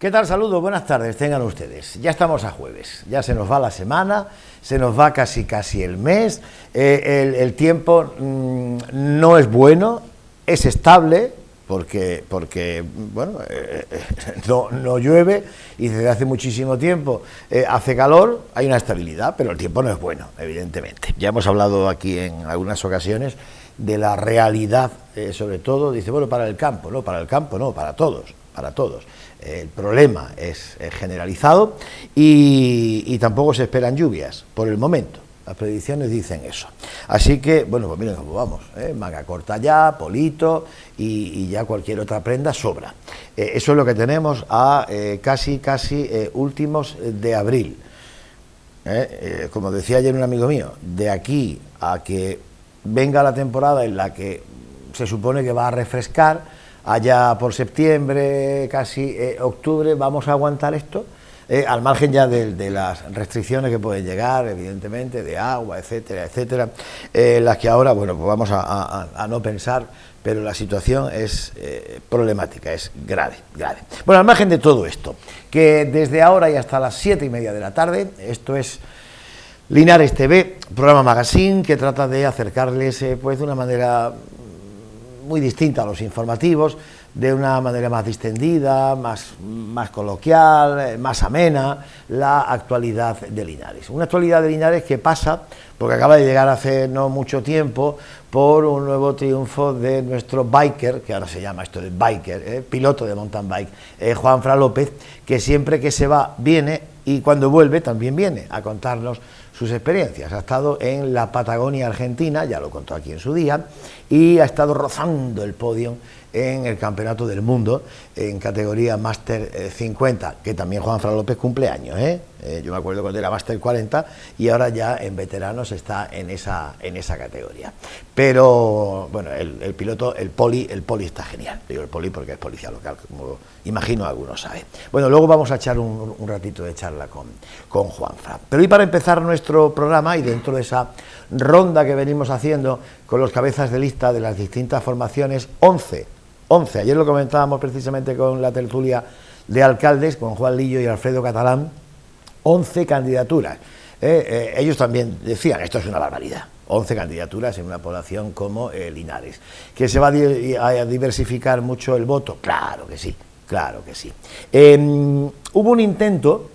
¿Qué tal? Saludos, buenas tardes, tengan ustedes. Ya estamos a jueves, ya se nos va la semana, se nos va casi el mes, el tiempo no es bueno, es estable, porque bueno, no llueve y desde hace muchísimo tiempo hace calor, hay una estabilidad, pero el tiempo no es bueno, evidentemente. Ya hemos hablado aquí en algunas ocasiones de la realidad, sobre todo, dice, bueno, para el campo, no, para todos. El problema es generalizado y tampoco se esperan lluvias por el momento. Las predicciones dicen eso. Así que, bueno, pues miren cómo vamos, manga corta ya, polito y ya cualquier otra prenda sobra. Eso es lo que tenemos a casi últimos de abril. Como decía ayer un amigo mío, de aquí a que venga la temporada en la que se supone que va a refrescar, allá por septiembre, casi octubre, ¿vamos a aguantar esto? Al margen ya de las restricciones que pueden llegar, evidentemente, de agua, etcétera, las que ahora, bueno, pues vamos a no pensar, pero la situación es problemática, es grave. Bueno, al margen de todo esto, que desde ahora y hasta las 7:30 de la tarde, esto es Linares TV, programa magazine, que trata de acercarles, pues de una manera muy distinta a los informativos, de una manera más distendida, más coloquial, más amena, la actualidad de Linares. Una actualidad de Linares que pasa, porque acaba de llegar hace no mucho tiempo, por un nuevo triunfo de nuestro biker, que ahora se llama esto de biker, piloto de mountain bike, Juanfran López, que siempre que se va viene y cuando vuelve también viene a contarnos sus experiencias. Ha estado en la Patagonia Argentina, ya lo contó aquí en su día, y ha estado rozando el podio en el Campeonato del Mundo en categoría Máster 50, que también Juanfran López cumple años, yo me acuerdo cuando era Máster 40 y ahora ya en veteranos está en esa categoría. Pero bueno, el piloto, el poli está genial. Digo el poli porque es policía local, como imagino algunos saben. Bueno, luego vamos a echar un ratito de charla con Juanfran. Pero hoy, para empezar nuestro programa y dentro de esa ronda que venimos haciendo con los cabezas de lista de las distintas formaciones, 11, ayer lo comentábamos precisamente con la tertulia de alcaldes, con Juan Lillo y Alfredo Catalán, 11 candidaturas. Ellos también decían, esto es una barbaridad, 11 candidaturas en una población como Linares. ¿Que se va a diversificar mucho el voto? Claro que sí. Hubo un intento,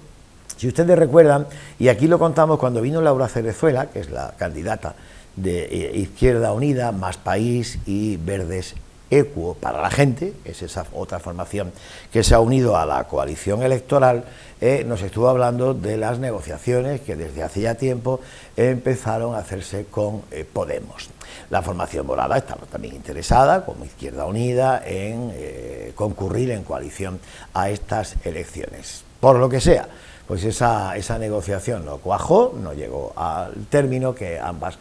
si ustedes recuerdan, y aquí lo contamos cuando vino Laura Cerezuela, que es la candidata de Izquierda Unida, Más País y Verdes Equo para la Gente, es esa otra formación que se ha unido a la coalición electoral, nos estuvo hablando de las negociaciones que desde hace ya tiempo empezaron a hacerse con Podemos. La formación morada estaba también interesada, como Izquierda Unida, en concurrir en coalición a estas elecciones. Por lo que sea, pues esa negociación no cuajó, no llegó al término que ambas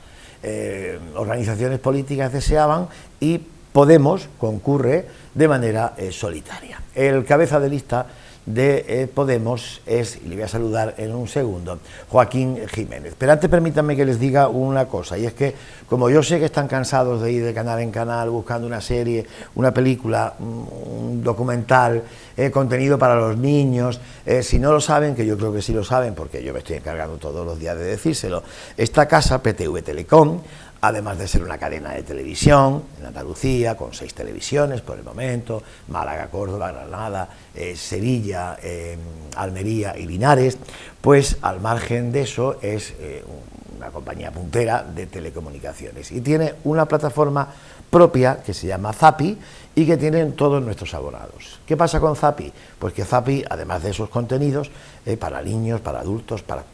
organizaciones políticas deseaban y Podemos concurre de manera solitaria. El cabeza de lista de Podemos es, y le voy a saludar en un segundo, Joaquín Jiménez. Pero antes permítanme que les diga una cosa, y es que como yo sé que están cansados de ir de canal en canal buscando una serie, una película, un documental, contenido para los niños, si no lo saben, que yo creo que sí lo saben porque yo me estoy encargando todos los días de decírselo, esta casa, PTV Telecom, además de ser una cadena de televisión en Andalucía, con 6 televisiones por el momento, Málaga, Córdoba, Granada, Sevilla, Almería y Linares, pues al margen de eso es una compañía puntera de telecomunicaciones y tiene una plataforma propia que se llama Zapi y que tienen todos nuestros abonados. ¿Qué pasa con Zapi? Pues que Zapi, además de esos contenidos, para niños, para adultos, para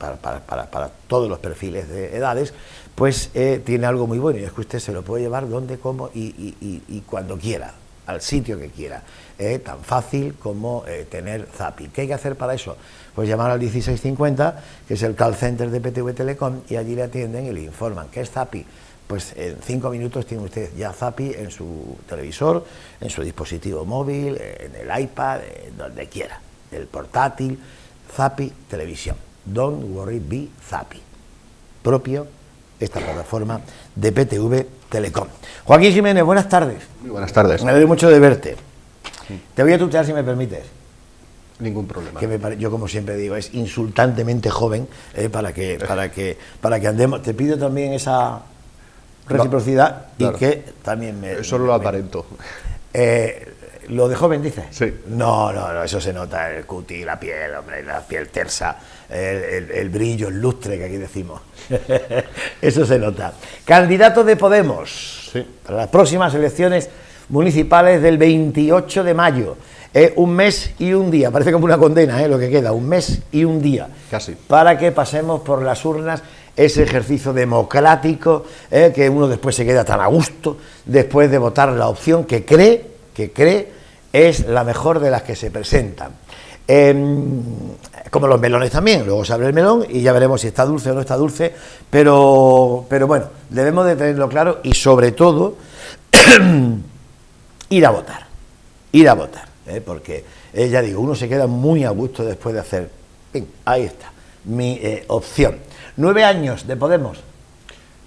todos los perfiles de edades, pues tiene algo muy bueno, y es que usted se lo puede llevar donde, como y cuando quiera, al sitio que quiera, tan fácil como tener Zapi. ¿Qué hay que hacer para eso? Pues llamar al 1650, que es el call center de PTV Telecom, y allí le atienden y le informan. ¿Qué es Zapi? Pues en 5 minutos tiene usted ya Zapi en su televisor, en su dispositivo móvil, en el iPad, donde quiera, el portátil. Zapi Televisión, Don't Worry Be Zapi, propio esta plataforma de PTV Telecom. Joaquín Jiménez, buenas tardes. Muy buenas tardes. Me alegro mucho de verte. Te voy a tutear si me permites. Ningún problema. Yo, como siempre digo, es insultantemente joven, para que andemos. Te pido también esa reciprocidad, no, claro. Y que también eso lo aparento. ¿Lo de joven, dices? Sí. No, eso se nota, el cutis, la piel, hombre, la piel tersa, el brillo, el lustre que aquí decimos. Eso se nota. Candidato de Podemos, sí, para las próximas elecciones municipales del 28 de mayo. Un mes y un día, parece como una condena, lo que queda, un mes y un día. Casi. Para que pasemos por las urnas, ese ejercicio democrático, que uno después se queda tan a gusto, después de votar la opción que cree es la mejor de las que se presentan. Como los melones también, luego se abre el melón y ya veremos si está dulce o no está dulce, pero bueno, debemos de tenerlo claro y sobre todo ir a votar, porque ya digo, uno se queda muy a gusto después de hacer, bien, ahí está, mi opción. 9 años de Podemos.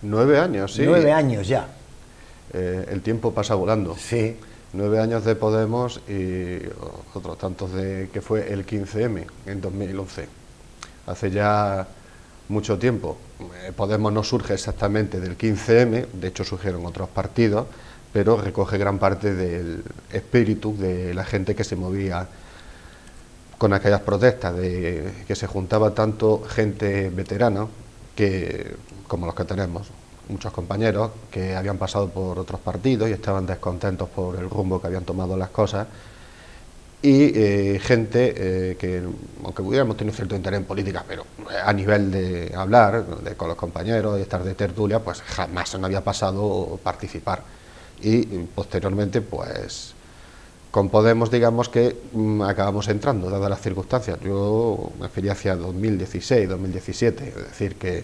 9 años, sí. 9 años ya. El tiempo pasa volando. Sí. 9 años de Podemos y otros tantos de que fue el 15M en 2011. Hace ya mucho tiempo. Podemos no surge exactamente del 15M, de hecho surgieron otros partidos, pero recoge gran parte del espíritu de la gente que se movía con aquellas protestas, de que se juntaba tanto gente veterana como los que tenemos. Muchos compañeros que habían pasado por otros partidos y estaban descontentos por el rumbo que habían tomado las cosas, y gente que, aunque hubiéramos tenido cierto interés en política, pero a nivel de hablar con los compañeros y estar de tertulia, pues jamás se nos había pasado participar. Y posteriormente, pues con Podemos, digamos que acabamos entrando, dadas las circunstancias. Yo me refería hacia 2016, 2017, es decir, que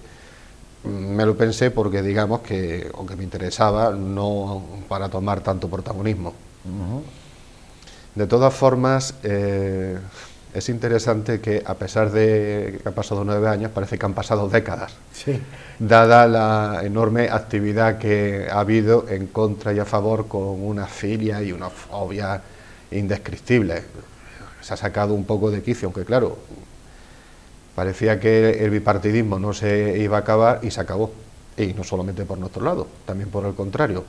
me lo pensé porque, digamos, que aunque me interesaba, no para tomar tanto protagonismo. De todas formas, es interesante que, a pesar de que han pasado 9 años, parece que han pasado décadas. Sí. Dada la enorme actividad que ha habido en contra y a favor, con una filia y una fobia indescriptible. Se ha sacado un poco de quicio, aunque claro, parecía que el bipartidismo no se iba a acabar y se acabó. Y no solamente por nuestro lado, también por el contrario.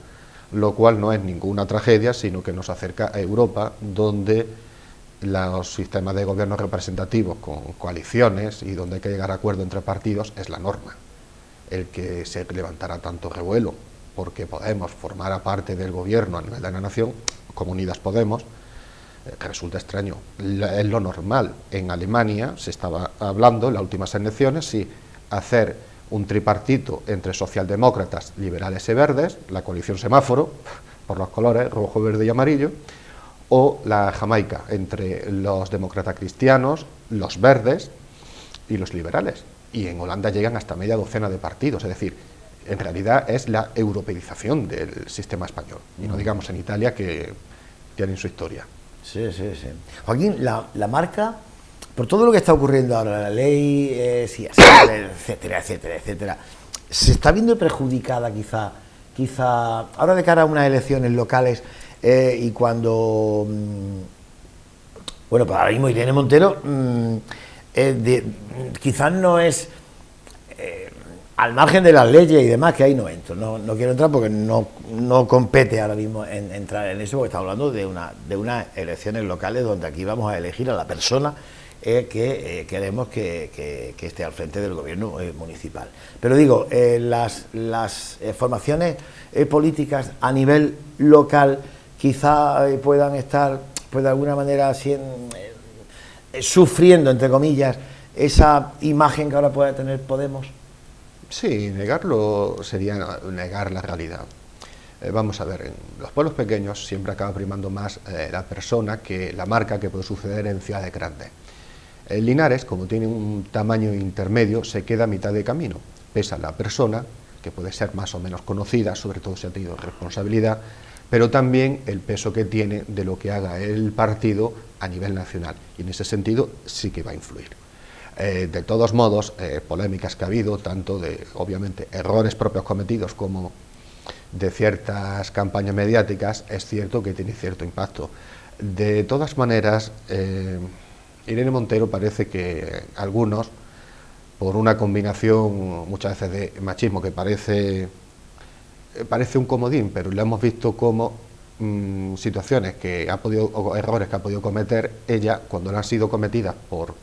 Lo cual no es ninguna tragedia, sino que nos acerca a Europa, donde los sistemas de gobierno representativos con coaliciones y donde hay que llegar a acuerdo entre partidos es la norma. El que se levantara tanto revuelo porque Podemos formara parte del gobierno a nivel de la nación, como Unidas Podemos, que resulta extraño. Es lo normal. En Alemania se estaba hablando en las últimas elecciones si hacer un tripartito entre socialdemócratas, liberales y verdes, la coalición semáforo, por los colores rojo, verde y amarillo, o la Jamaica, entre los demócratas cristianos, los verdes y los liberales. Y en Holanda llegan hasta media docena de partidos, es decir, en realidad es la europeización del sistema español, y no digamos en Italia, que tienen su historia. Sí. Joaquín, la marca, por todo lo que está ocurriendo ahora, la ley, etcétera, ¿se está viendo perjudicada quizá ahora de cara a unas elecciones locales y cuando, bueno, pues ahora mismo Irene Montero quizás no es, al margen de las leyes y demás, que ahí no entro, no quiero entrar porque no compete ahora mismo entrar en eso, porque estamos hablando de unas elecciones locales donde aquí vamos a elegir a la persona que queremos que esté al frente del gobierno municipal. Pero digo, las formaciones políticas a nivel local quizá puedan estar, pues de alguna manera, sufriendo, entre comillas, esa imagen que ahora puede tener Podemos. Sí, negarlo sería negar la realidad. Vamos a ver, en los pueblos pequeños siempre acaba primando más la persona que la marca, que puede suceder en ciudades grandes. Linares, como tiene un tamaño intermedio, se queda a mitad de camino. Pesa la persona, que puede ser más o menos conocida, sobre todo si ha tenido responsabilidad, pero también el peso que tiene de lo que haga el partido a nivel nacional. Y en ese sentido sí que va a influir. De todos modos, polémicas que ha habido, tanto de, obviamente, errores propios cometidos como de ciertas campañas mediáticas, es cierto que tiene cierto impacto. De todas maneras, Irene Montero parece que algunos, por una combinación muchas veces de machismo que parece un comodín, pero lo hemos visto como situaciones que ha podido, o errores que ha podido cometer ella cuando no han sido cometidas por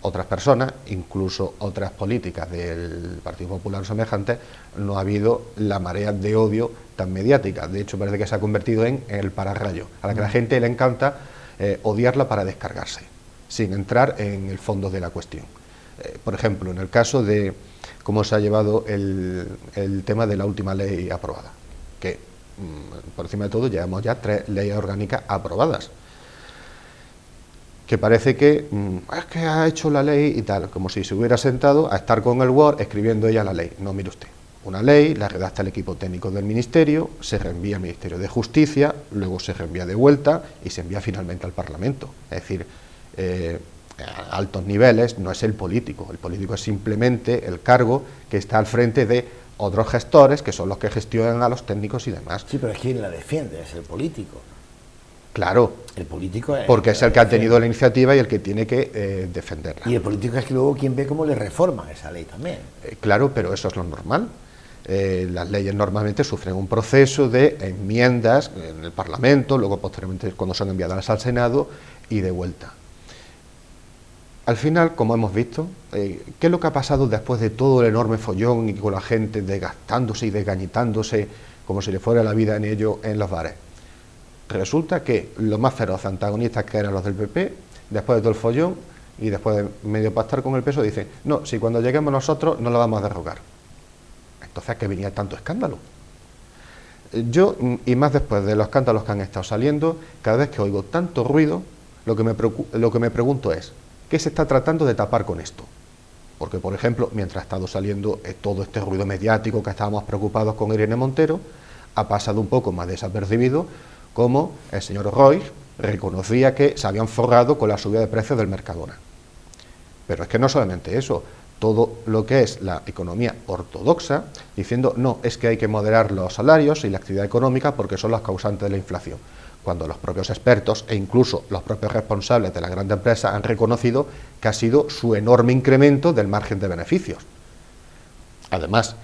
otras personas, incluso otras políticas del Partido Popular o semejantes, no ha habido la marea de odio tan mediática. De hecho, parece que se ha convertido en el pararrayo, a la que a la gente le encanta odiarla para descargarse, sin entrar en el fondo de la cuestión. Por ejemplo, en el caso de cómo se ha llevado el tema de la última ley aprobada, que por encima de todo llevamos ya 3 leyes orgánicas aprobadas, que parece que es que ha hecho la ley y tal, como si se hubiera sentado a estar con el Word escribiendo ella la ley. No, mire usted, una ley la redacta el equipo técnico del Ministerio, se reenvía al Ministerio de Justicia, luego se reenvía de vuelta y se envía finalmente al Parlamento. Es decir, a altos niveles no es el político es simplemente el cargo que está al frente de otros gestores que son los que gestionan a los técnicos y demás. Sí, pero es quien la defiende, es el político. Claro, el político es porque es el que ha tenido la iniciativa y el que tiene que defenderla. Y el político es que luego quien ve cómo le reforman esa ley también. Claro, pero eso es lo normal. Las leyes normalmente sufren un proceso de enmiendas en el Parlamento, luego posteriormente cuando son enviadas al Senado y de vuelta. Al final, como hemos visto, ¿qué es lo que ha pasado después de todo el enorme follón y con la gente desgastándose y desgañitándose como si le fuera la vida en ello en los bares? Resulta que los más feroces antagonistas, que eran los del PP, después de todo el follón y después de medio pactar con el PSOE, dicen, no, si cuando lleguemos nosotros no la vamos a derrocar. Entonces, ¿a qué venía tanto escándalo? Yo, y más después de los escándalos que han estado saliendo, cada vez que oigo tanto ruido, lo que me pregunto es, ¿qué se está tratando de tapar con esto? Porque, por ejemplo, mientras ha estado saliendo todo este ruido mediático que estábamos preocupados con Irene Montero, ha pasado un poco más desapercibido, como el señor Roig reconocía que se habían forrado con la subida de precios del Mercadona. Pero es que no solamente eso, todo lo que es la economía ortodoxa, diciendo, no, es que hay que moderar los salarios y la actividad económica porque son las causantes de la inflación, cuando los propios expertos e incluso los propios responsables de la gran empresa han reconocido que ha sido su enorme incremento del margen de beneficios. Además,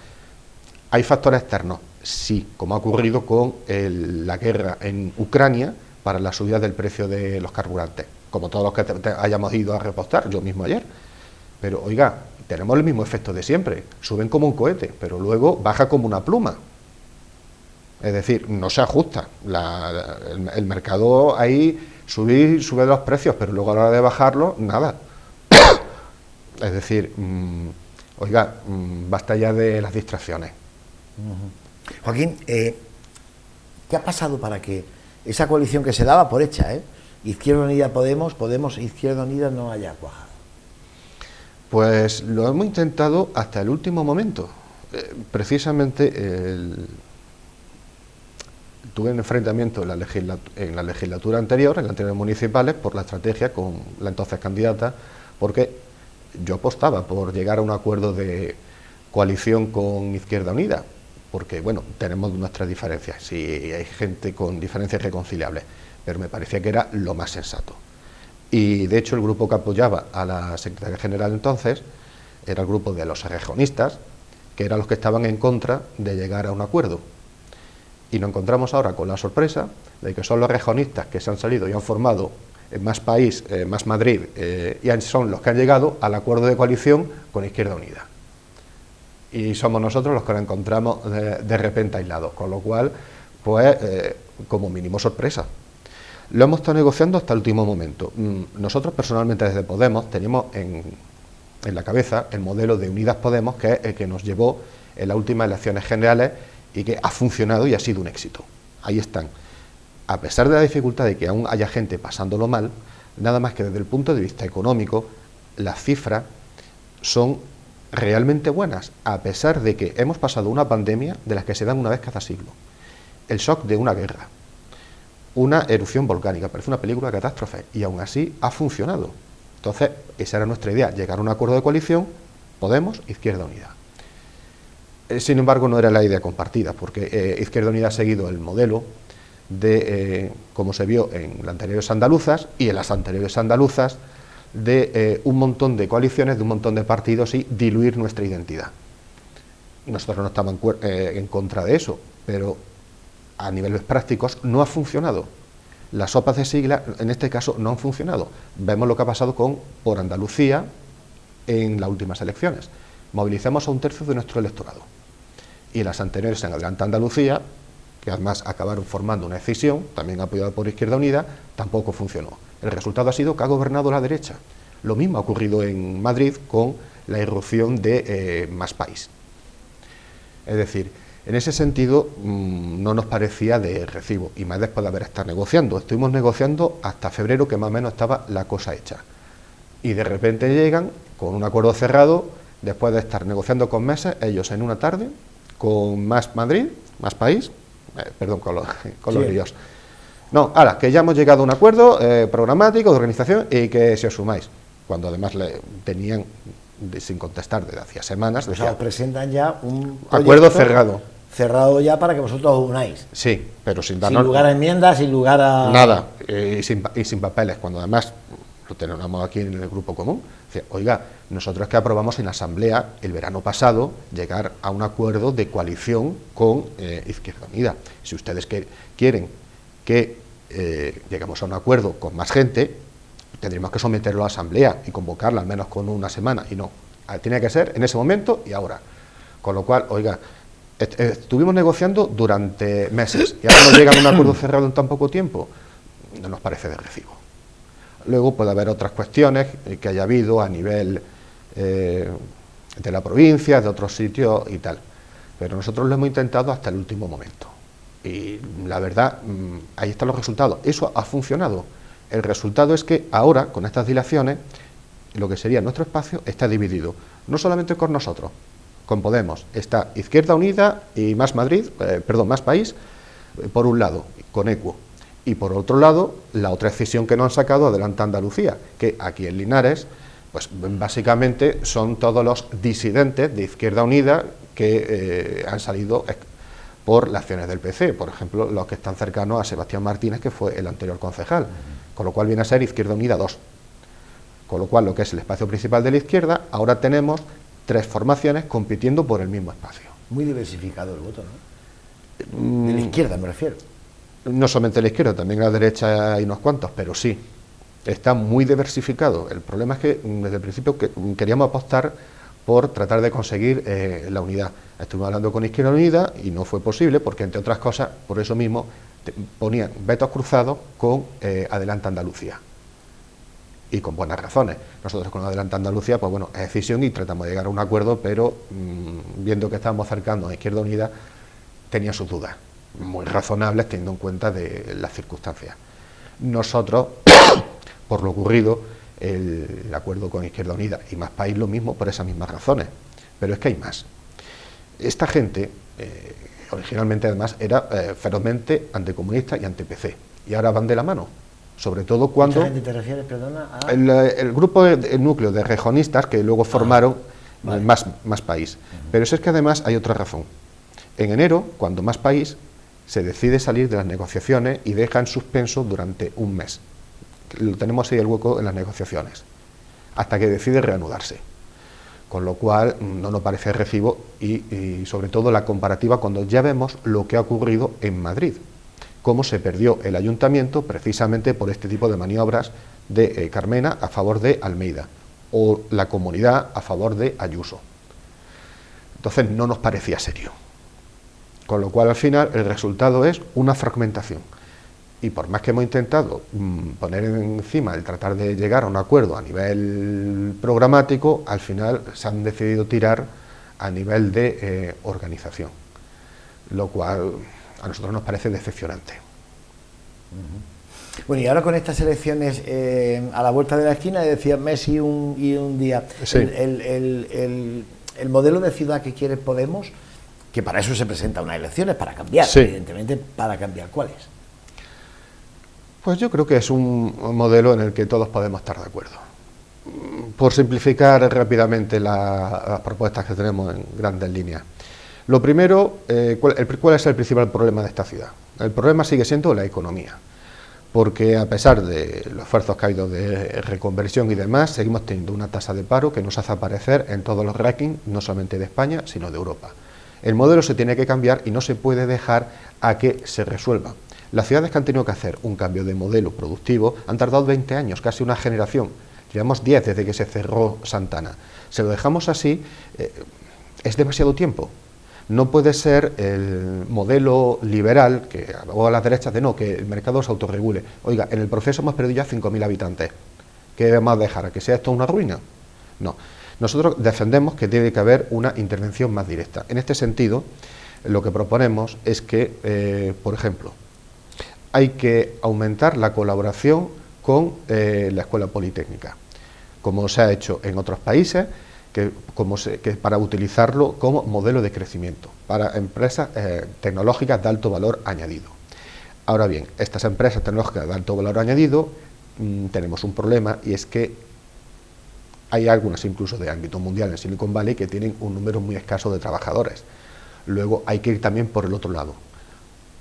¿hay factores externos? Sí, como ha ocurrido con la guerra en Ucrania para la subida del precio de los carburantes, como todos los que hayamos ido a repostar, yo mismo ayer. Pero, oiga, tenemos el mismo efecto de siempre, suben como un cohete, pero luego baja como una pluma. Es decir, no se ajusta, el mercado ahí sube los precios, pero luego a la hora de bajarlo, nada. Es decir, oiga, basta ya de las distracciones. Joaquín, ¿qué ha pasado para que esa coalición que se daba por hecha, Izquierda Unida Podemos, Izquierda Unida no haya cuajado? Pues lo hemos intentado hasta el último momento. Precisamente tuve un enfrentamiento en la legislatura anterior, en las anteriores municipales, por la estrategia con la entonces candidata, porque yo apostaba por llegar a un acuerdo de coalición con Izquierda Unida, porque, bueno, tenemos nuestras diferencias, sí, hay gente con diferencias reconciliables, pero me parecía que era lo más sensato. Y, de hecho, el grupo que apoyaba a la secretaria general entonces era el grupo de los errejonistas, que eran los que estaban en contra de llegar a un acuerdo. Y nos encontramos ahora con la sorpresa de que son los errejonistas que se han salido y han formado Más País, Más Madrid, y son los que han llegado al acuerdo de coalición con Izquierda Unida. Y somos nosotros los que nos encontramos de repente aislados, con lo cual, pues, como mínimo sorpresa. Lo hemos estado negociando hasta el último momento. Nosotros personalmente desde Podemos tenemos en la cabeza el modelo de Unidas Podemos, que es el que nos llevó en las últimas elecciones generales y que ha funcionado y ha sido un éxito. Ahí están. A pesar de la dificultad de que aún haya gente pasándolo mal, nada más que desde el punto de vista económico, las cifras son realmente buenas, a pesar de que hemos pasado una pandemia de las que se dan una vez cada siglo. El shock de una guerra, una erupción volcánica, parece una película de catástrofe, y aún así ha funcionado. Entonces, esa era nuestra idea, llegar a un acuerdo de coalición, Podemos, Izquierda Unida. Sin embargo, no era la idea compartida, porque Izquierda Unida ha seguido el modelo de, como se vio en las anteriores andaluzas, y en las anteriores andaluzas de un montón de coaliciones, de un montón de partidos y diluir nuestra identidad. Nosotros no estamos en contra de eso, pero a niveles prácticos no ha funcionado. Las sopas de sigla, en este caso, no han funcionado. Vemos lo que ha pasado por Andalucía en las últimas elecciones. Movilizamos a 1/3 de nuestro electorado. Y las anteriores en Adelante Andalucía, que además acabaron formando una decisión, también apoyada por Izquierda Unida, tampoco funcionó. El resultado ha sido que ha gobernado la derecha. Lo mismo ha ocurrido en Madrid con la irrupción de Más País. Es decir, en ese sentido no nos parecía de recibo, y más después de haber estado negociando. Estuvimos negociando hasta febrero, que más o menos estaba la cosa hecha. Y de repente llegan con un acuerdo cerrado, después de estar negociando con meses, ellos en una tarde, con Más Madrid, Más País, perdón, con los líos. No, ahora, que ya hemos llegado a un acuerdo programático, de organización, y que se os sumáis. Cuando además le tenían sin contestar desde hacía semanas. O sea, os presentan ya un acuerdo cerrado ya para que vosotros os unáis. Sí, pero sin darnos... Sin lugar a enmiendas, sin lugar a... Nada, y sin papeles, cuando además lo tenemos aquí en el grupo común. Dice, oiga, nosotros que aprobamos en la Asamblea el verano pasado llegar a un acuerdo de coalición con Izquierda Unida. Si ustedes quieren que lleguemos a un acuerdo con más gente, tendríamos que someterlo a la Asamblea y convocarla al menos con una semana, y no, tiene que ser en ese momento y ahora. Con lo cual, oiga, estuvimos negociando durante meses y ahora nos llega a un acuerdo cerrado en tan poco tiempo, no nos parece de recibo. Luego puede haber otras cuestiones que haya habido a nivel de la provincia, de otros sitios y tal, pero nosotros lo hemos intentado hasta el último momento y la verdad, ahí están los resultados. Eso ha funcionado. El resultado es que ahora, con estas dilaciones, lo que sería nuestro espacio está dividido, no solamente con nosotros, con Podemos, está Izquierda Unida y Más País, por un lado, con Equo, y por otro lado, la otra decisión que no han sacado, Adelante Andalucía, que aquí en Linares, pues básicamente son todos los disidentes de Izquierda Unida que han salido por las acciones del PC, por ejemplo, los que están cercanos a Sebastián Martínez, que fue el anterior concejal, con lo cual viene a ser Izquierda Unida 2. Con lo cual, lo que es el espacio principal de la izquierda, ahora tenemos 3 formaciones compitiendo por el mismo espacio. Muy diversificado el voto, ¿no? De la izquierda me refiero. No solamente la izquierda, también la derecha hay unos cuantos, pero sí, está muy diversificado. El problema es que desde el principio queríamos apostar por tratar de conseguir la unidad. Estuvimos hablando con Izquierda Unida y no fue posible porque, entre otras cosas, por eso mismo ponían vetos cruzados con Adelante Andalucía. Y con buenas razones. Nosotros con Adelante Andalucía, pues bueno, es decisión y tratamos de llegar a un acuerdo, pero viendo que estábamos acercando a Izquierda Unida, tenía sus dudas, muy razonables teniendo en cuenta de las circunstancias. Nosotros, por lo ocurrido, el acuerdo con Izquierda Unida y Más País lo mismo por esas mismas razones, pero es que hay más. Esta gente, originalmente además, era ferozmente anticomunista y anti-PC, y ahora van de la mano. Sobre todo cuando... ¿Mucha gente te refieres, perdona? El grupo, el núcleo de rejonistas que luego formaron vale. más País. Pero eso es que además hay otra razón. En enero, cuando Más País se decide salir de las negociaciones y deja en suspenso durante un mes. Lo tenemos ahí el hueco en las negociaciones, hasta que decide reanudarse. Con lo cual no nos parece recibo y sobre todo la comparativa cuando ya vemos lo que ha ocurrido en Madrid. Cómo se perdió el ayuntamiento precisamente por este tipo de maniobras de Carmena a favor de Almeida o la comunidad a favor de Ayuso. Entonces no nos parecía serio. Con lo cual al final el resultado es una fragmentación. Y por más que hemos intentado poner encima el tratar de llegar a un acuerdo a nivel programático, al final se han decidido tirar a nivel de organización. Lo cual... a nosotros nos parece decepcionante. Bueno, y ahora con estas elecciones a la vuelta de la esquina, decía Messi y un día, sí. el modelo de ciudad que quiere Podemos, que para eso se presenta unas elecciones, para cambiar, sí. Evidentemente, para cambiar, ¿cuál es? Pues yo creo que es un modelo en el que todos podemos estar de acuerdo. Por simplificar rápidamente las propuestas que tenemos en grandes líneas. Lo primero, ¿cuál es el principal problema de esta ciudad? El problema sigue siendo la economía, porque a pesar de los esfuerzos que ha habido de reconversión y demás, seguimos teniendo una tasa de paro que nos hace aparecer en todos los rankings, no solamente de España, sino de Europa. El modelo se tiene que cambiar y no se puede dejar a que se resuelva. Las ciudades que han tenido que hacer un cambio de modelo productivo han tardado 20 años, casi una generación. Llevamos 10 desde que se cerró Santana. Si lo dejamos así, es demasiado tiempo. No puede ser el modelo liberal, que aboga a las derechas de no, que el mercado se autorregule. Oiga, en el proceso hemos perdido ya 5.000 habitantes. ¿Qué vamos a dejar? ¿A que sea esto una ruina? No. Nosotros defendemos que tiene que haber una intervención más directa. En este sentido, lo que proponemos es que, por ejemplo, hay que aumentar la colaboración con la Escuela Politécnica, como se ha hecho en otros países, que para utilizarlo como modelo de crecimiento para empresas tecnológicas de alto valor añadido. Ahora bien, estas empresas tecnológicas de alto valor añadido tenemos un problema, y es que hay algunas incluso de ámbito mundial en Silicon Valley que tienen un número muy escaso de trabajadores. Luego hay que ir también por el otro lado.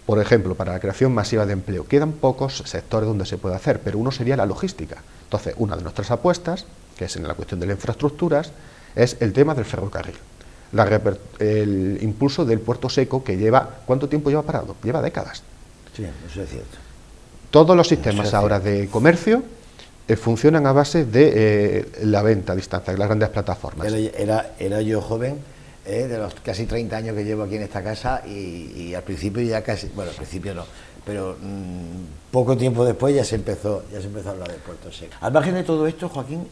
Por ejemplo, para la creación masiva de empleo, quedan pocos sectores donde se puede hacer, pero uno sería la logística. Entonces, una de nuestras apuestas, que es en la cuestión de las infraestructuras, es el tema del ferrocarril. El impulso del puerto seco, que lleva, ¿cuánto tiempo lleva parado? Lleva décadas. Sí, eso es cierto. Todos los sistemas ahora de comercio funcionan a base de la venta a distancia, de las grandes plataformas. Era yo joven, de los casi 30 años que llevo aquí en esta casa, y al principio ya casi, bueno, al principio no, pero poco tiempo después ya se empezó a hablar del puerto seco. Al margen de todo esto, Joaquín,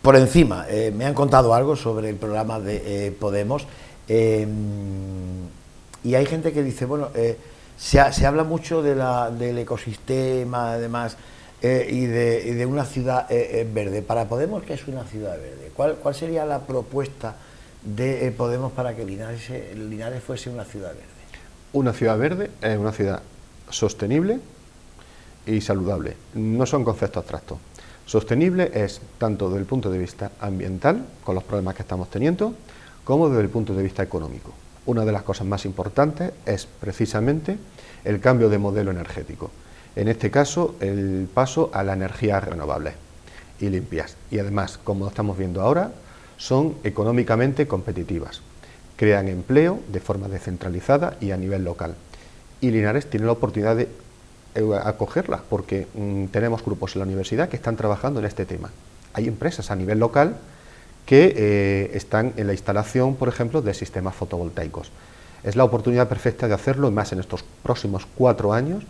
por encima, me han contado algo sobre el programa de Podemos, y hay gente que dice, bueno, se habla mucho del ecosistema, además, y de una ciudad verde. Para Podemos, ¿qué es una ciudad verde? ¿Cuál sería la propuesta de Podemos para que Linares fuese una ciudad verde? Una ciudad verde es una ciudad sostenible y saludable. No son conceptos abstractos. Sostenible es tanto desde el punto de vista ambiental, con los problemas que estamos teniendo, como desde el punto de vista económico. Una de las cosas más importantes es precisamente el cambio de modelo energético. En este caso, el paso a las energías renovables y limpias. Y además, como estamos viendo ahora, son económicamente competitivas. Crean empleo de forma descentralizada y a nivel local. Y Linares tiene la oportunidad de acogerlas, porque tenemos grupos en la universidad que están trabajando en este tema. Hay empresas a nivel local que están en la instalación, por ejemplo, de sistemas fotovoltaicos. Es la oportunidad perfecta de hacerlo, y más en estos próximos 4 años,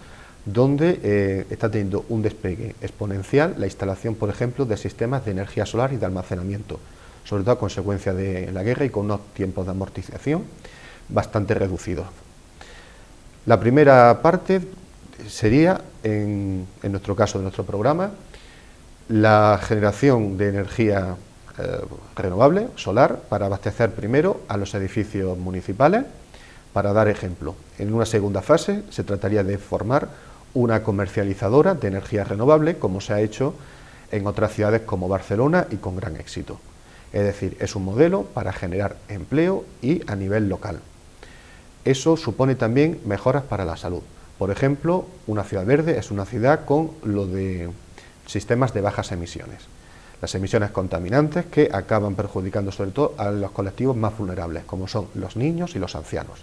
donde está teniendo un despegue exponencial la instalación, por ejemplo, de sistemas de energía solar y de almacenamiento, sobre todo a consecuencia de la guerra y con unos tiempos de amortización bastante reducidos. La primera parte sería, en nuestro caso, de nuestro programa, la generación de energía renovable, solar, para abastecer primero a los edificios municipales. Para dar ejemplo, en una segunda fase se trataría de formar una comercializadora de energía renovable, como se ha hecho en otras ciudades como Barcelona y con gran éxito. Es decir, es un modelo para generar empleo y a nivel local. Eso supone también mejoras para la salud. Por ejemplo, una ciudad verde es una ciudad con lo de sistemas de bajas emisiones. Las emisiones contaminantes que acaban perjudicando sobre todo a los colectivos más vulnerables, como son los niños y los ancianos.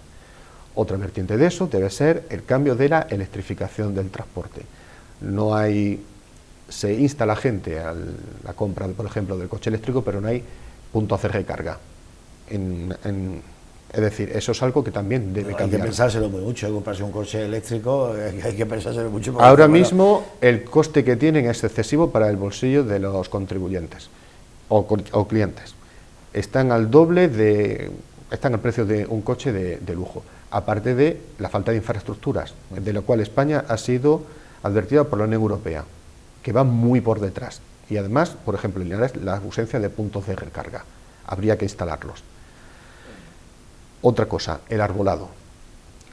Otra vertiente de eso debe ser el cambio de la electrificación del transporte. Se insta la gente a la compra, por ejemplo, del coche eléctrico, pero no hay puntos de recarga. Es decir, eso es algo que también debe cambiar. Hay que pensárselo muy mucho, comprarse un coche eléctrico, hay que pensárselo mucho. Ahora mismo el coste que tienen es excesivo para el bolsillo de los contribuyentes o clientes. Están al precio de un coche de lujo, aparte de la falta de infraestructuras, de lo cual España ha sido advertida por la Unión Europea, que va muy por detrás. Y además, por ejemplo, en Linares, la ausencia de puntos de recarga. Habría que instalarlos. Otra cosa, el arbolado.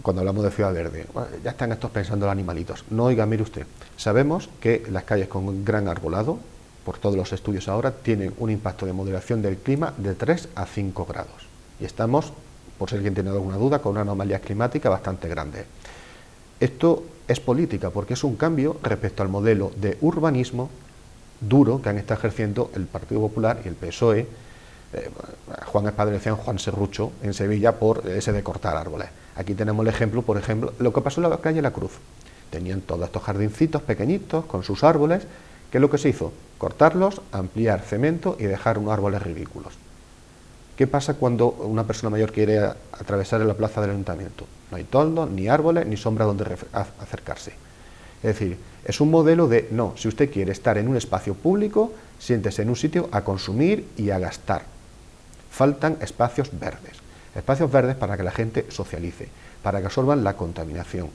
Cuando hablamos de ciudad verde, ya están estos pensando los animalitos. No, oiga, mire usted, sabemos que las calles con gran arbolado, por todos los estudios ahora, tienen un impacto de moderación del clima de 3 a 5 grados. Y estamos, por si alguien tiene alguna duda, con una anomalía climática bastante grande. Esto es política, porque es un cambio respecto al modelo de urbanismo duro que han estado ejerciendo el Partido Popular y el PSOE. Juan Espada decían Juan Serrucho en Sevilla por ese de cortar árboles. Aquí tenemos el ejemplo, por ejemplo, lo que pasó en la calle La Cruz. Tenían todos estos jardincitos pequeñitos con sus árboles. ¿Qué es lo que se hizo? Cortarlos, ampliar cemento y dejar unos árboles ridículos. ¿Qué pasa cuando una persona mayor quiere atravesar la plaza del ayuntamiento? No hay toldos, ni árboles, ni sombra donde acercarse. Es decir, es un modelo de, no, si usted quiere estar en un espacio público, siéntese en un sitio a consumir y a gastar. Faltan espacios verdes para que la gente socialice, para que absorban la contaminación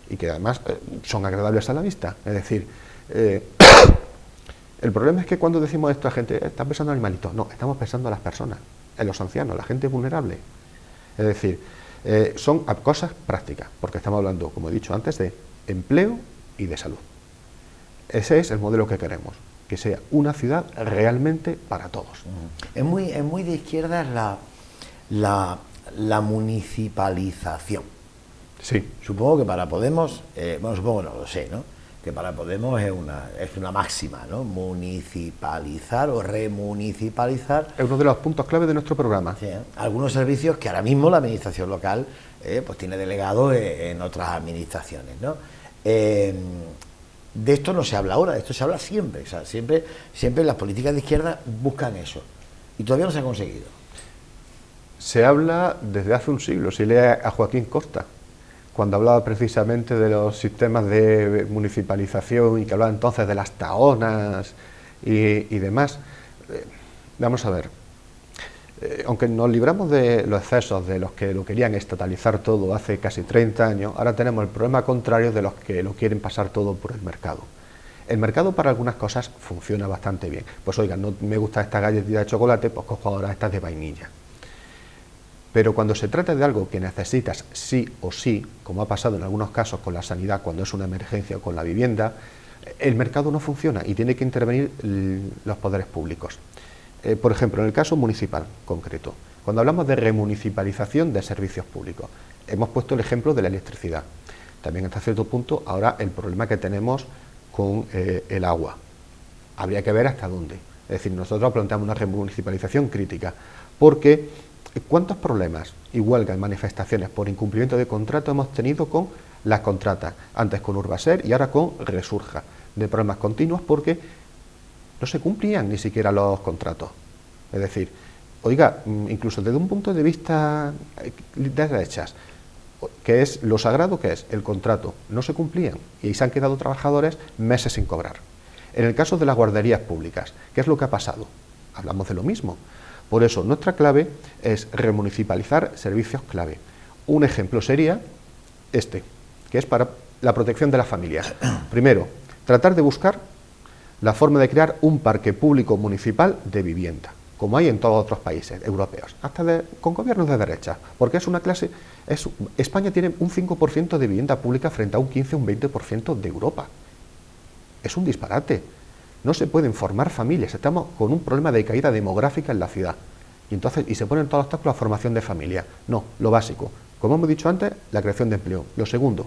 y que además son agradables a la vista. Es decir, el problema es que cuando decimos esto a la gente, está pensando en animalitos. No, estamos pensando en las personas, en los ancianos, la gente vulnerable. Es decir, son cosas prácticas, porque estamos hablando, como he dicho antes, de empleo y de salud. Ese es el modelo que queremos, que sea una ciudad realmente para todos. Es muy de izquierdas la municipalización. Sí. Supongo que para Podemos, supongo, no lo sé, ¿no? Que para Podemos es una máxima, ¿no? Municipalizar o remunicipalizar. Es uno de los puntos clave de nuestro programa. Sí, algunos servicios que ahora mismo la administración local pues tiene delegados en otras administraciones, ¿no? De esto no se habla ahora, de esto se habla siempre. O sea, siempre las políticas de izquierda buscan eso. Y todavía no se ha conseguido. Se habla desde hace un siglo. Si lee a Joaquín Costa, cuando hablaba precisamente de los sistemas de municipalización y que hablaba entonces de las taonas y demás. Vamos a ver, aunque nos libramos de los excesos de los que lo querían estatalizar todo hace casi 30 años, ahora tenemos el problema contrario de los que lo quieren pasar todo por el mercado. El mercado para algunas cosas funciona bastante bien. Pues oigan, no me gusta esta galletita de chocolate, pues cojo ahora estas de vainilla. Pero cuando se trata de algo que necesitas sí o sí, como ha pasado en algunos casos con la sanidad cuando es una emergencia o con la vivienda, el mercado no funciona y tiene que intervenir los poderes públicos. Por ejemplo, en el caso municipal concreto, cuando hablamos de remunicipalización de servicios públicos, hemos puesto el ejemplo de la electricidad. También hasta cierto punto ahora el problema que tenemos con el agua. Habría que ver hasta dónde. Es decir, nosotros planteamos una remunicipalización crítica, porque ¿cuántos problemas y huelgas, manifestaciones por incumplimiento de contrato hemos tenido con las contratas? Antes con Urbaser y ahora con Resurja, de problemas continuos porque no se cumplían ni siquiera los contratos. Es decir, oiga, incluso desde un punto de vista de derechas, que es lo sagrado que es el contrato, no se cumplían y se han quedado trabajadores meses sin cobrar. En el caso de las guarderías públicas, ¿qué es lo que ha pasado? Hablamos de lo mismo. Por eso, nuestra clave es remunicipalizar servicios clave. Un ejemplo sería este, que es para la protección de las familias. Primero, tratar de buscar la forma de crear un parque público municipal de vivienda, como hay en todos otros países europeos, hasta con gobiernos de derecha, porque es una clase... España tiene un 5% de vivienda pública frente a un 15 o un 20% de Europa. Es un disparate. No se pueden formar familias, estamos con un problema de caída demográfica en la ciudad. Y se ponen todos los obstáculos a la formación de familia. No, lo básico. Como hemos dicho antes, la creación de empleo. Lo segundo,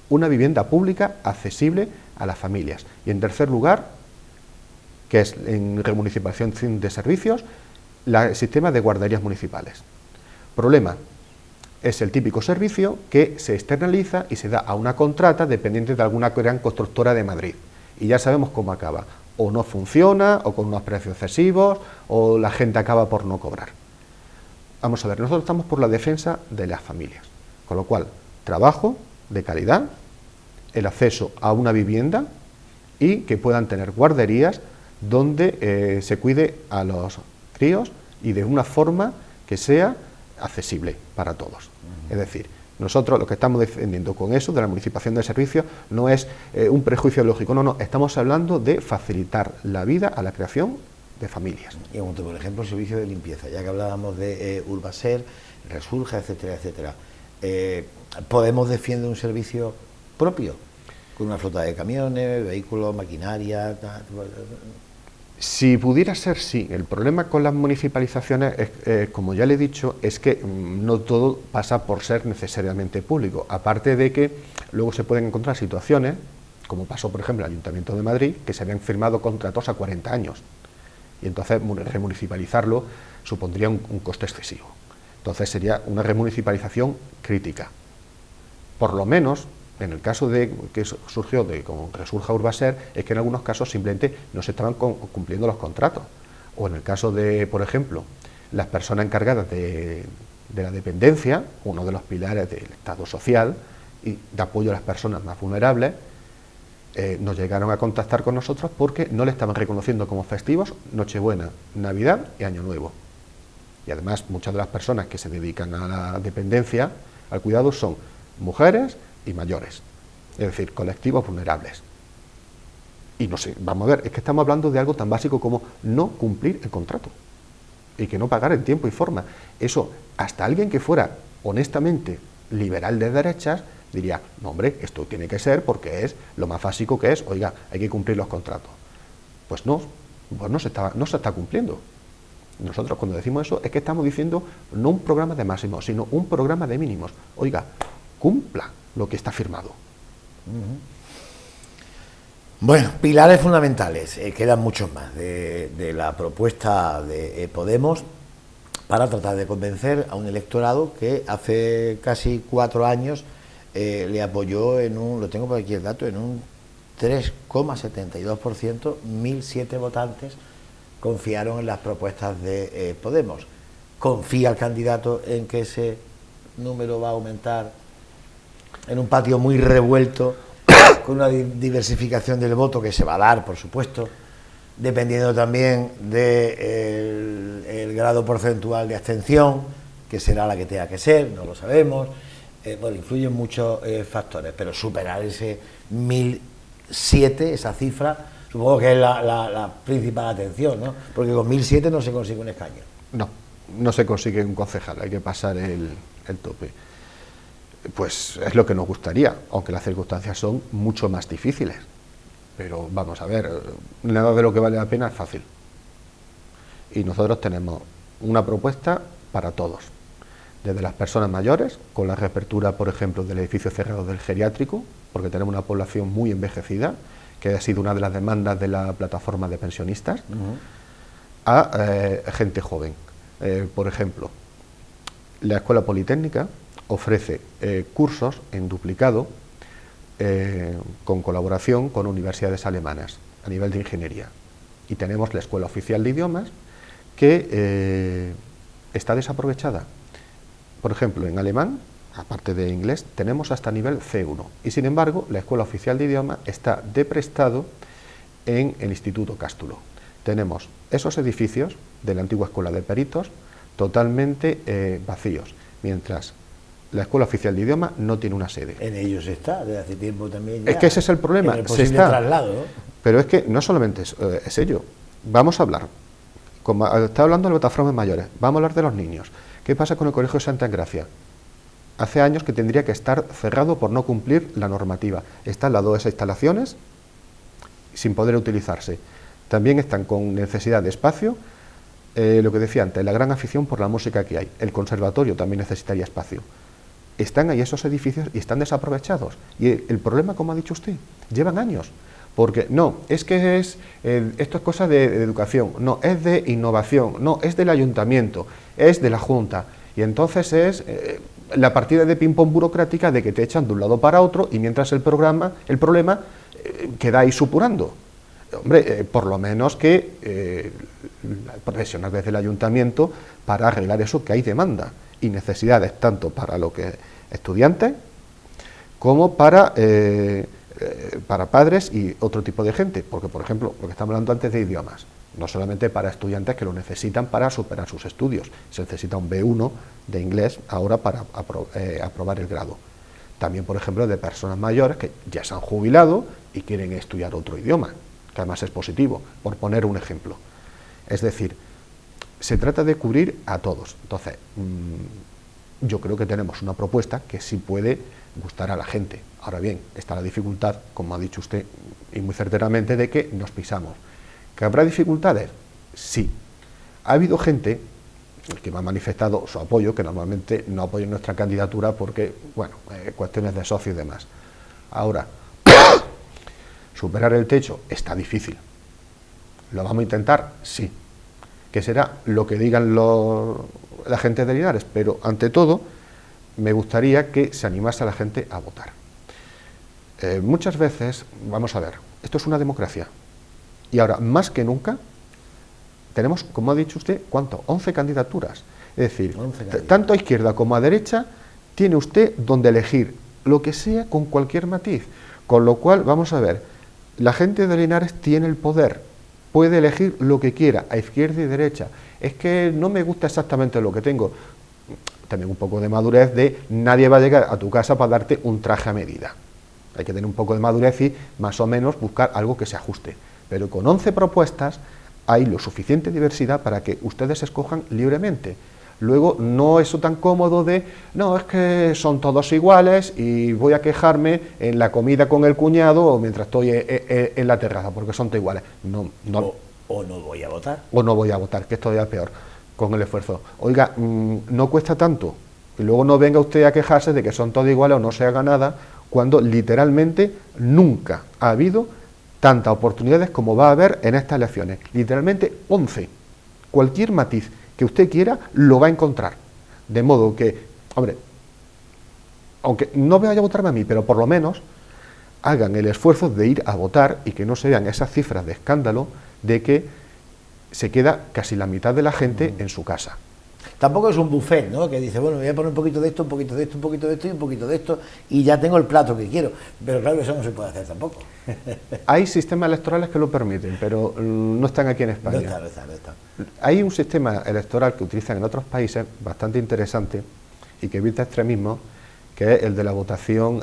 una vivienda pública accesible a las familias. Y en tercer lugar, que es en remunicipalización de servicios, el sistema de guarderías municipales. Problema, es el típico servicio que se externaliza y se da a una contrata dependiente de alguna gran constructora de Madrid. Y ya sabemos cómo acaba. O no funciona, o con unos precios excesivos, o la gente acaba por no cobrar. Vamos a ver, nosotros estamos por la defensa de las familias. Con lo cual, trabajo de calidad, el acceso a una vivienda y que puedan tener guarderías donde se cuide a los críos y de una forma que sea accesible para todos. Es decir, nosotros lo que estamos defendiendo con eso de la municipalización de servicios no es un prejuicio lógico, no, estamos hablando de facilitar la vida a la creación de familias. Y por ejemplo, el servicio de limpieza, ya que hablábamos de Urbaser, Resurja, etcétera, etcétera. ¿Podemos defiende un servicio propio? Con una flota de camiones, vehículos, maquinaria... Si pudiera ser, sí. El problema con las municipalizaciones, como ya le he dicho, es que no todo pasa por ser necesariamente público. Aparte de que luego se pueden encontrar situaciones, como pasó por ejemplo en el Ayuntamiento de Madrid, que se habían firmado contratos a 40 años. Y entonces remunicipalizarlo supondría un coste excesivo. Entonces sería una remunicipalización crítica. Por lo menos, en el caso de que surgió de como resurja Urbaser, es que en algunos casos simplemente no se estaban cumpliendo los contratos. O en el caso de, por ejemplo, las personas encargadas de la dependencia, uno de los pilares del Estado social y de apoyo a las personas más vulnerables, nos llegaron a contactar con nosotros porque no le estaban reconociendo como festivos Nochebuena, Navidad y Año Nuevo. Y además muchas de las personas que se dedican a la dependencia, al cuidado, son mujeres y mayores, es decir, colectivos vulnerables. Y no sé, vamos a ver, es que estamos hablando de algo tan básico como no cumplir el contrato y que no pagar en tiempo y forma. Eso, hasta alguien que fuera honestamente liberal de derechas, diría, no hombre, esto tiene que ser porque es lo más básico que es, oiga, hay que cumplir los contratos. Pues no se está cumpliendo. Nosotros cuando decimos eso es que estamos diciendo no un programa de máximos, sino un programa de mínimos. Oiga, cumpla lo que está firmado. Bueno, pilares fundamentales, quedan muchos más de la propuesta de Podemos para tratar de convencer a un electorado que hace casi 4 años le apoyó lo tengo por aquí el dato, en un 3,72%, 1.007 votantes confiaron en las propuestas de Podemos. ¿Confía el candidato en que ese número va a aumentar en un patio muy revuelto, con una diversificación del voto que se va a dar, por supuesto, dependiendo también del grado porcentual de abstención, que será la que tenga que ser, no lo sabemos? Bueno, influyen muchos factores, pero superar ese 1.007, esa cifra, supongo que es la principal atención, ¿no? Porque con 1.007 no se consigue un escaño. No se consigue un concejal, hay que pasar el tope. Pues es lo que nos gustaría, aunque las circunstancias son mucho más difíciles. Pero vamos a ver, nada de lo que vale la pena es fácil. Y nosotros tenemos una propuesta para todos. Desde las personas mayores, con la reapertura, por ejemplo, del edificio cerrado del geriátrico, porque tenemos una población muy envejecida, que ha sido una de las demandas de la plataforma de pensionistas, a gente joven. Por ejemplo, la Escuela Politécnica ofrece cursos en duplicado con colaboración con universidades alemanas a nivel de ingeniería. Y tenemos la Escuela Oficial de Idiomas que está desaprovechada. Por ejemplo, en alemán, aparte de inglés, tenemos hasta nivel C1 y sin embargo la Escuela Oficial de Idiomas está de prestado en el Instituto Cástulo. Tenemos esos edificios de la antigua Escuela de Peritos totalmente vacíos, mientras la Escuela Oficial de Idiomas no tiene una sede. En ellos está, desde hace tiempo también ya. Es que ese es el problema. En el posible traslado, ¿no? Pero es que no solamente es ello. Vamos a hablar, como está hablando de las plataformas mayores, vamos a hablar de los niños. ¿Qué pasa con el Colegio Santa Engracia? Hace años que tendría que estar cerrado por no cumplir la normativa. Está al lado de esas instalaciones sin poder utilizarse. También están con necesidad de espacio. Lo que decía antes, la gran afición por la música que hay. El conservatorio también necesitaría espacio. Están ahí esos edificios y están desaprovechados. Y el problema, como ha dicho usted, llevan años. Porque no, es que esto es cosa de educación, no, es de innovación, no, es del ayuntamiento, es de la Junta. Y entonces es la partida de ping-pong burocrática de que te echan de un lado para otro y mientras el problema queda ahí supurando. Hombre, por lo menos que presionar desde el ayuntamiento para arreglar eso, que hay demanda y necesidades tanto para lo que estudiantes como para padres y otro tipo de gente, porque por ejemplo, lo que estamos hablando antes de idiomas, no solamente para estudiantes que lo necesitan para superar sus estudios, se necesita un B1 de inglés ahora para aprobar el grado. También, por ejemplo, de personas mayores que ya se han jubilado y quieren estudiar otro idioma, que además es positivo, por poner un ejemplo. Es decir, se trata de cubrir a todos. Entonces, yo creo que tenemos una propuesta que sí puede gustar a la gente. Ahora bien, está la dificultad, como ha dicho usted, y muy certeramente, de que nos pisamos. ¿Que habrá dificultades? Sí. Ha habido gente que me ha manifestado su apoyo, que normalmente no apoya nuestra candidatura porque, bueno, cuestiones de socio y demás. Ahora, superar el techo está difícil. ¿Lo vamos a intentar? Sí. Que será lo que digan la gente de Linares, pero ante todo me gustaría que se animase a la gente a votar. Muchas veces, vamos a ver, esto es una democracia y ahora más que nunca tenemos, como ha dicho usted, ¿cuánto? 11 candidaturas. Es decir, tanto a izquierda como a derecha tiene usted donde elegir lo que sea con cualquier matiz, con lo cual, vamos a ver, la gente de Linares tiene el poder, puede elegir lo que quiera, a izquierda y derecha. Es que no me gusta exactamente lo que tengo. También un poco de madurez de nadie va a llegar a tu casa para darte un traje a medida. Hay que tener un poco de madurez y más o menos buscar algo que se ajuste. Pero con 11 propuestas hay lo suficiente diversidad para que ustedes escojan libremente. Luego no es tan cómodo de, no, es que son todos iguales y voy a quejarme en la comida con el cuñado o mientras estoy en la terraza, porque son todos iguales. No. O no voy a votar. O no voy a votar, que es todavía peor, con el esfuerzo. Oiga, no cuesta tanto, y luego no venga usted a quejarse de que son todos iguales o no se haga nada, cuando literalmente nunca ha habido tantas oportunidades como va a haber en estas elecciones. Literalmente 11. Cualquier matiz que usted quiera lo va a encontrar. De modo que, hombre, aunque no vaya a votarme a mí, pero por lo menos hagan el esfuerzo de ir a votar y que no se vean esas cifras de escándalo de que se queda casi la mitad de la gente en su casa. Tampoco es un buffet, ¿no? Que dice, bueno, voy a poner un poquito de esto, un poquito de esto, un poquito de esto y un poquito de esto y ya tengo el plato que quiero. Pero claro, eso no se puede hacer tampoco. Hay sistemas electorales que lo permiten, pero no están aquí en España. No está. Hay un sistema electoral que utilizan en otros países bastante interesante y que evita extremismos, que es el de la votación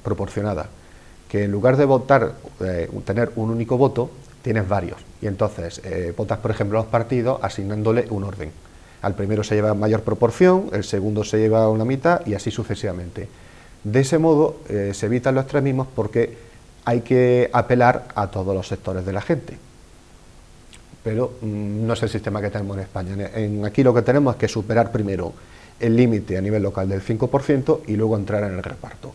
proporcionada. Que en lugar de votar, tener un único voto, tienes varios. Y entonces votas, por ejemplo, a los partidos asignándole un orden. Al primero se lleva mayor proporción, el segundo se lleva una mitad y así sucesivamente. De ese modo se evitan los extremismos porque hay que apelar a todos los sectores de la gente. Pero no es el sistema que tenemos en España. Aquí lo que tenemos es que superar primero el límite a nivel local del 5% y luego entrar en el reparto.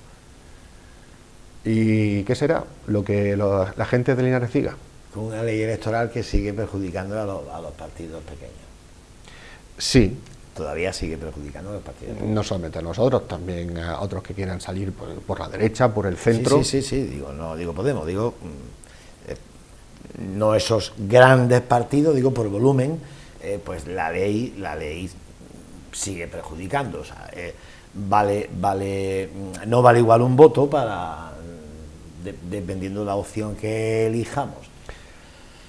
¿Y qué será? Lo que la gente de Linares diga. Con una ley electoral que sigue perjudicando a los partidos pequeños. Sí. Todavía sigue perjudicando a los partidos pequeños. No solamente a nosotros, también a otros que quieran salir por la derecha, por el centro. Sí, no digo Podemos, digo no esos grandes partidos, digo por volumen, pues la ley sigue perjudicando. O sea, no vale igual un voto para dependiendo de la opción que elijamos.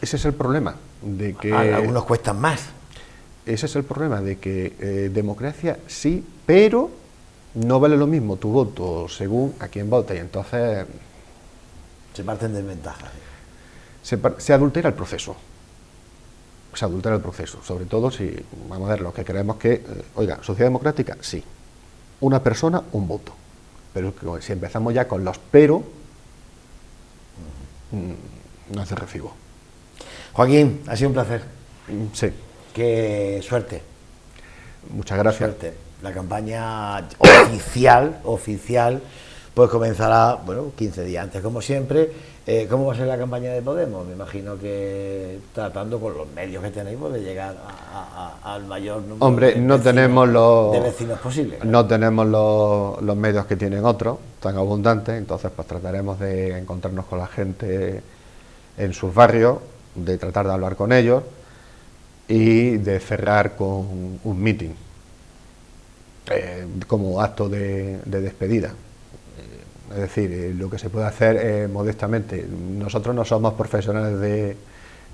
Ese es el problema, de que algunos cuestan más. Ese es el problema, de que democracia sí, pero no vale lo mismo tu voto según a quién vota, y entonces se parten de ventajas. Se adultera el proceso. Se adultera el proceso, sobre todo si, vamos a ver, los que creemos que, oiga, sociedad democrática, sí. Una persona, un voto. Pero si empezamos ya con los pero, no es de recibo. Joaquín, ha sido un placer. Sí. Qué suerte. Muchas gracias. Suerte. La campaña oficial, pues comenzará, 15 días antes, como siempre. ¿Cómo va a ser la campaña de Podemos? Me imagino que tratando con los medios que tenéis de llegar al mayor número de vecinos posible. No tenemos los medios que tienen otros, tan abundantes, entonces pues trataremos de encontrarnos con la gente en sus barrios, de tratar de hablar con ellos y de cerrar con un meeting como acto de despedida. Es decir, lo que se puede hacer modestamente. Nosotros no somos profesionales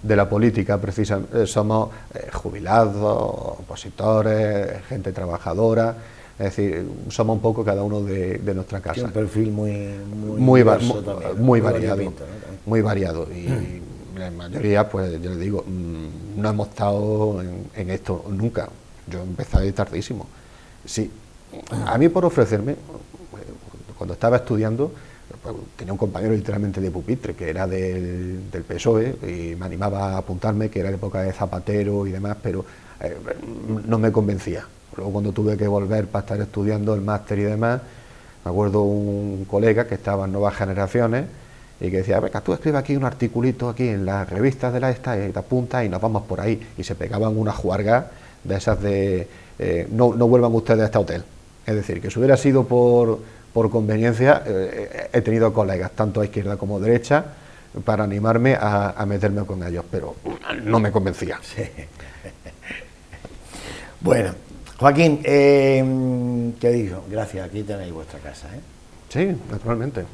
de la política, precisamente, somos jubilados, opositores, gente trabajadora, es decir, somos un poco cada uno de nuestra casa. Tiene un perfil muy variado, ¿no? Muy variado. Y la mayoría, pues yo les digo, no hemos estado en esto nunca. Yo empecé tardísimo. Sí, a mí por ofrecerme, cuando estaba estudiando, tenía un compañero literalmente de pupitre, que era del PSOE, y me animaba a apuntarme, que era la época de Zapatero y demás, pero no me convencía. Luego cuando tuve que volver para estar estudiando el máster y demás, me acuerdo un colega que estaba en Nuevas Generaciones y que decía, venga, tú escribe aquí un articulito aquí en las revistas de la esta y te apuntas y nos vamos por ahí. Y se pegaban una juarga de esas de no vuelvan ustedes a este hotel. Es decir, que si hubiera sido por conveniencia, he tenido colegas, tanto a izquierda como a derecha, para animarme a meterme con ellos, pero no me convencía. Sí. Bueno, Joaquín, ¿qué digo? Gracias, aquí tenéis vuestra casa, ¿eh? Sí, naturalmente.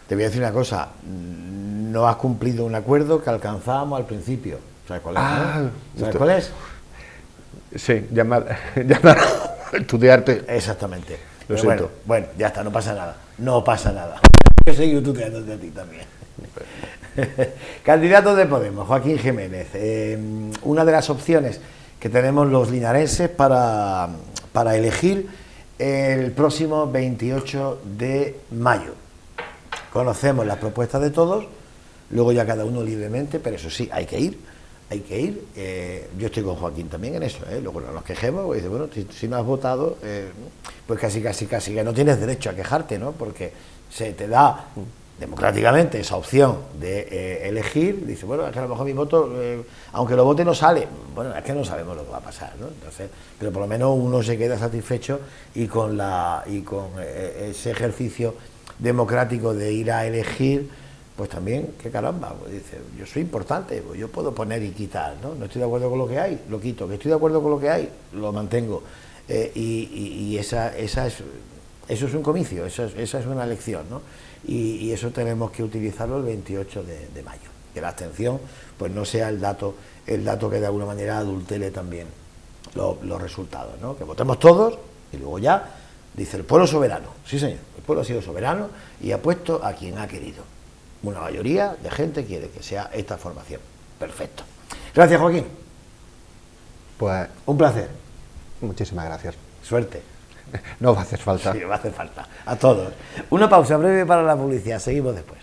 Te voy a decir una cosa, no has cumplido un acuerdo que alcanzábamos al principio. ¿Sabes cuál es? ¿Sabes cuál es? Sí, llamar estudiarte. Exactamente. Lo siento. Bueno, ya está, no pasa nada. No pasa nada. Yo seguí tuteándote a ti también. Candidato de Podemos, Joaquín Jiménez. Una de las opciones que tenemos los linarenses para elegir el próximo 28 de mayo. Conocemos las propuestas de todos, luego ya cada uno libremente, pero eso sí, hay que ir. Yo estoy con Joaquín también en eso, luego no nos quejemos, porque dice, bueno, si no has votado, pues casi que no tienes derecho a quejarte, ¿no? Porque se te da democráticamente esa opción de elegir, dice, bueno, es que a lo mejor mi voto, aunque lo vote no sale, bueno, es que no sabemos lo que va a pasar, ¿no? Entonces, pero por lo menos uno se queda satisfecho y con ese ejercicio democrático de ir a elegir, pues también, qué caramba, pues dice, yo soy importante, pues yo puedo poner y quitar, ¿no? Estoy de acuerdo con lo que hay, lo quito, que estoy de acuerdo con lo que hay, lo mantengo, y eso es un comicio, esa es una elección, ¿no? Y eso tenemos que utilizarlo el 28 de mayo, que la abstención pues no sea el dato que de alguna manera adultere también los resultados, ¿no? Que votemos todos y luego ya dice el pueblo soberano, sí señor, el pueblo ha sido soberano y ha puesto a quien ha querido. Una mayoría de gente quiere que sea esta formación. Perfecto. Gracias, Joaquín. Pues un placer. Muchísimas gracias. Suerte. No va a hacer falta. Sí, va a hacer falta. A todos. Una pausa breve para la publicidad. Seguimos después.